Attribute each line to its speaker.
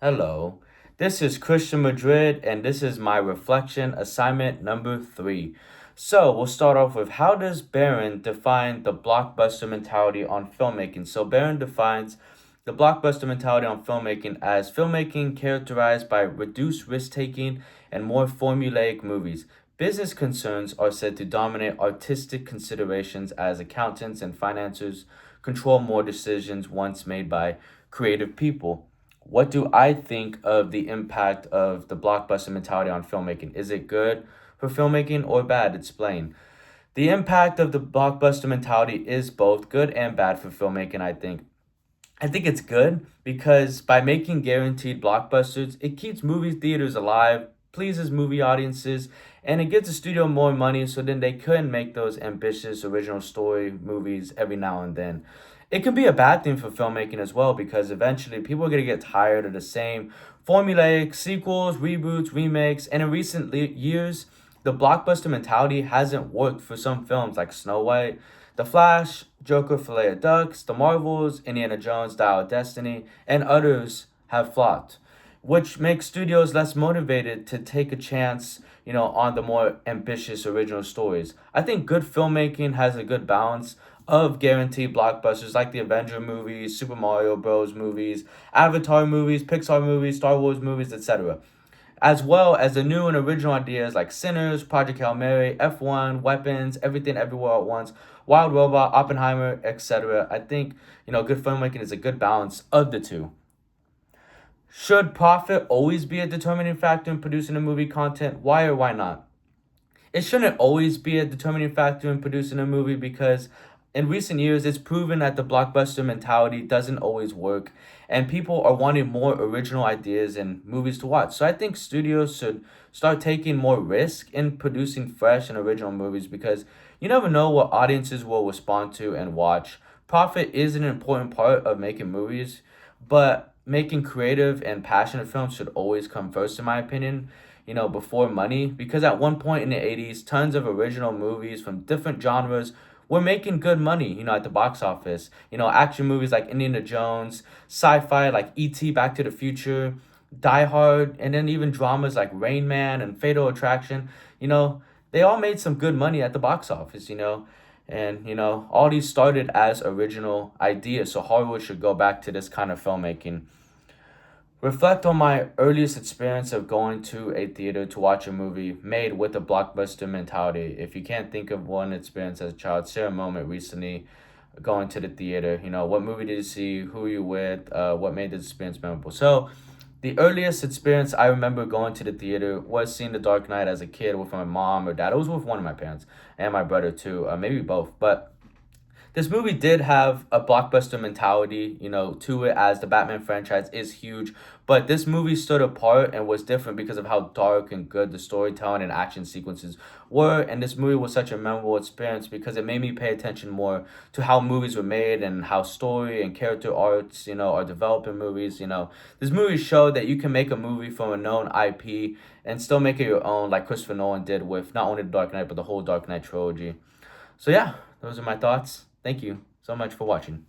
Speaker 1: Hello, this is Christian Madrid, and this is my reflection assignment number 3. So, we'll start off with how does Barron define the blockbuster mentality on filmmaking? So, Barron defines the blockbuster mentality on filmmaking as filmmaking characterized by reduced risk taking and more formulaic movies. Business concerns are said to dominate artistic considerations as accountants and financiers control more decisions once made by creative people. What do I think of the impact of the blockbuster mentality on filmmaking? Is it good for filmmaking or bad? Explain. The impact of the blockbuster mentality is both good and bad for filmmaking, I think. I think it's good because by making guaranteed blockbusters, it keeps movie theaters alive, pleases movie audiences, and it gives the studio more money so then they can make those ambitious original story movies every now and then. It can be a bad thing for filmmaking as well because eventually people are going to get tired of the same formulaic sequels, reboots, remakes, and in recent years, the blockbuster mentality hasn't worked for some films like Snow White, The Flash, Joker, Fillet of Ducks, The Marvels, Indiana Jones, Dial of Destiny, and others have flopped, which makes studios less motivated to take a chance, on the more ambitious original stories. I think good filmmaking has a good balance of guaranteed blockbusters like the Avenger movies, Super Mario Bros. Movies, Avatar movies, Pixar movies, Star Wars movies, etc. As well as the new and original ideas like Sinners, Project Hail Mary, F1, Weapons, Everything Everywhere at Once, Wild Robot, Oppenheimer, etc. I think, good filmmaking is a good balance of the two. Should profit always be a determining factor in producing a movie content? Why or why not? It shouldn't always be a determining factor in producing a movie because in recent years it's proven that the blockbuster mentality doesn't always work and people are wanting more original ideas and movies to watch. So I think studios should start taking more risk in producing fresh and original movies because you never know what audiences will respond to and watch. Profit is an important part of making movies, but making creative and passionate films should always come first in my opinion, before money. Because at one point in the 80s, tons of original movies from different genres were making good money, at the box office. Action movies like Indiana Jones, sci fi like E.T., Back to the Future, Die Hard, and then even dramas like Rain Man and Fatal Attraction. They all made some good money at the box office. And, all these started as original ideas. So Hollywood should go back to this kind of filmmaking. Reflect on my earliest experience of going to a theater to watch a movie made with a blockbuster mentality. If you can't think of one experience as a child, share a moment recently going to the theater. What movie did you see? Who were you with? What made the experience memorable? So, the earliest experience I remember going to the theater was seeing The Dark Knight as a kid with my mom or dad. It was with one of my parents and my brother too, maybe both. But this movie did have a blockbuster mentality, to it as the Batman franchise is huge. But this movie stood apart and was different because of how dark and good the storytelling and action sequences were. And this movie was such a memorable experience because it made me pay attention more to how movies were made and how story and character arcs, are developed in movies. This movie showed that you can make a movie from a known IP and still make it your own, like Christopher Nolan did with not only The Dark Knight, but the whole Dark Knight trilogy. So yeah, those are my thoughts. Thank you so much for watching.